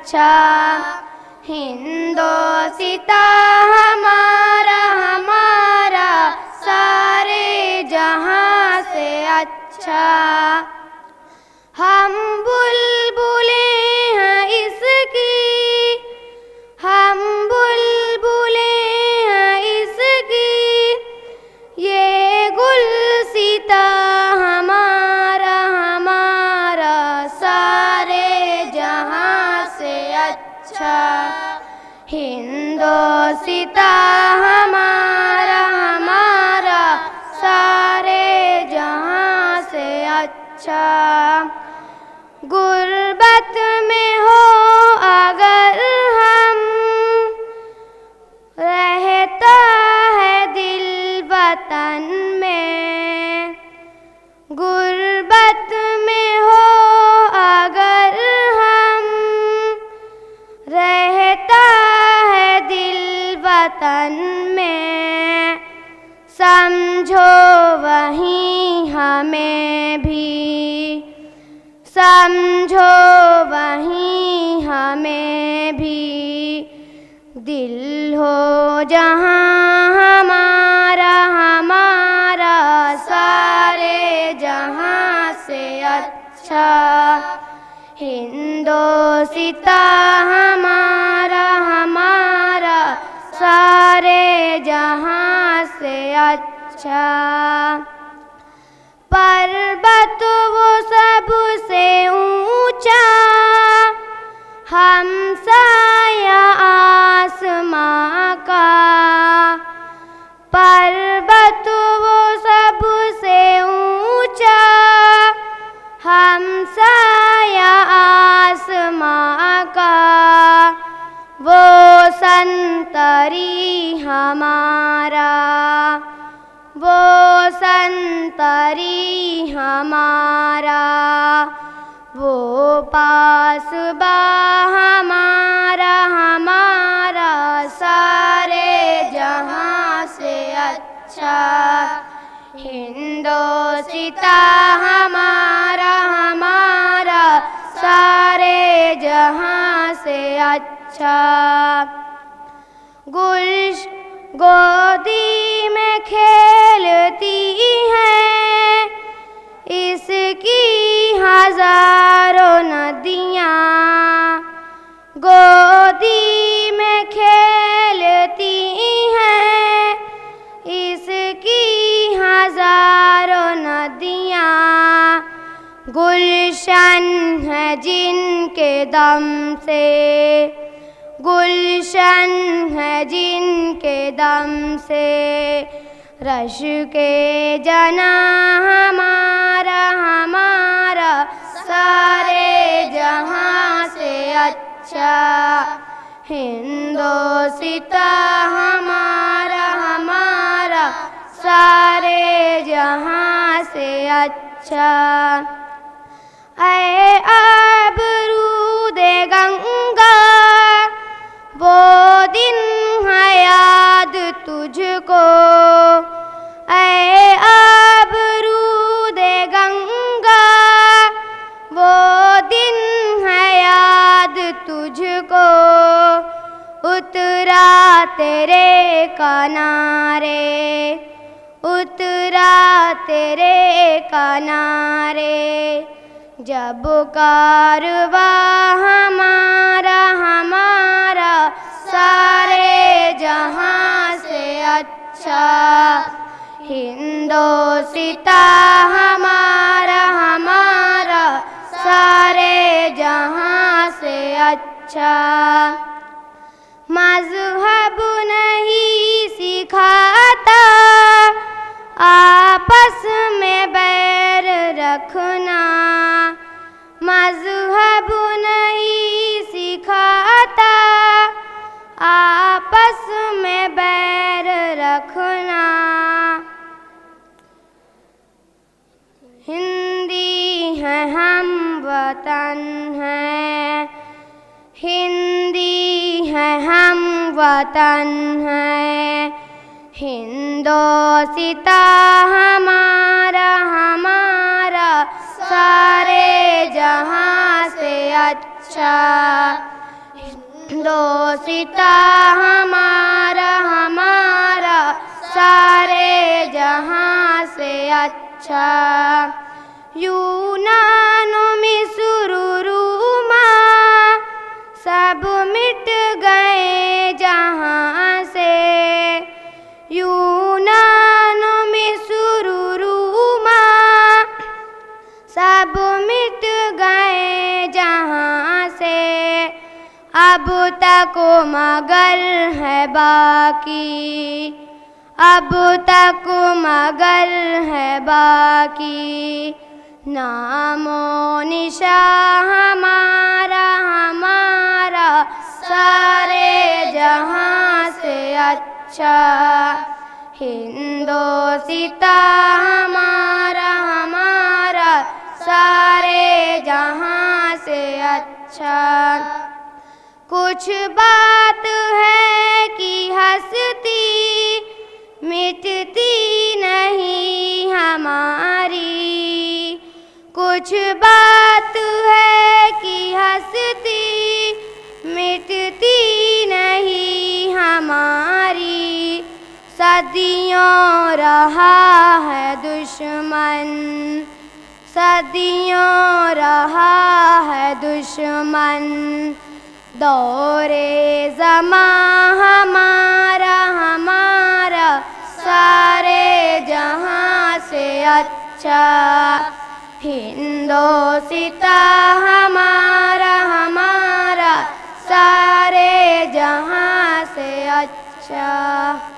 अच्छा, हिंदोसिता हमारा हमारा सारे जहां से अच्छा। हम बुलबुलें हैं इसकी, हम बुलबुलें हैं इसकी, ये गुलसिता हमारा हमारा सारे जहां से अच्छा, हिंदोसिता हमारा हमारा सारे जहां से अच्छा। गुर्बत में हो अगर हम, रहता है दिल वतन में। गुर्बत में हो अगर हम, रहता है दिल वतन में। समझो वहीं हमें भी, समझो वहीं हमें भी, दिल हो जहां हमारा हमारा सारे जहां से अच्छा, हिंदोसिता हमारा हमारा सारे जहां से अच्छा। पर्वत वो सबसे ऊंचा, हमसाया आसमां का। पर्वत वो सबसे ऊंचा, हमसाया आसमां का। वो संतरी हमारा, वो संतरी हमारा, वो पासबा हमारा हमारा सारे जहां से अच्छा, हिंदोसिता हमारा हमारा सारे जहां से अच्छा। गुल्श गोदी में खेलती हैं इसकी हजारों नदियाँ, गोदी में खेलती हैं इसकी हजारों नदियाँ। गुलशन है जिनके दम से, गुलशन है जिनके दम से, रश के जना हमारा हमारा सारे जहां से अच्छा, हिंदोसिता हमारा हमारा सारे जहां से अच्छा। ऐ आबरूदे गंगा वो दिन है याद तुझको, ऐ आबरूदे गंगा वो दिन है याद तुझको। उतरा तेरे किनारे, उतरा तेरे किनारे, जब कारवा हमारा हमारा सारे जहां से अच्छा, हिंदोसिता हमारा हमारा सारे जहां से अच्छा। मज़हब नहीं सिखाता आपस में बैर रखना, मज़हब नहीं सिखाता आपस में बैर रखना। हिंदी है हम वतन हैं, हिंदी है हम वतन हैं, हिंदोसिता हमारा हमारा सारे जहां से अच्छा, हिंदोसिता हमारा हमारा सारे जहां से अच्छा। यूनान मिस्र रूमा सब मिट गए जहां से। यूनान मिस्र रूमा सब मिट गए जहां से। अब तक मगर है बाकी, अब तक मगर है बाकी। नामो निशा हमारा हमारा सारे जहां से अच्छा। हिंदोसिता हमारा हमारा सारे जहां से अच्छा। कुछ बात है कि हंसती मिटती नहीं हमारी। कुछ बात है कि हंसती मिटती नहीं हमारी। सदियों रहा है दुश्मन, सदियों रहा है दुश्मन। दौरे ज़मां हमारा हमारा सारे जहां से अच्छा। हिंदोसिता हमारा हमारा सारे जहां से अच्छा।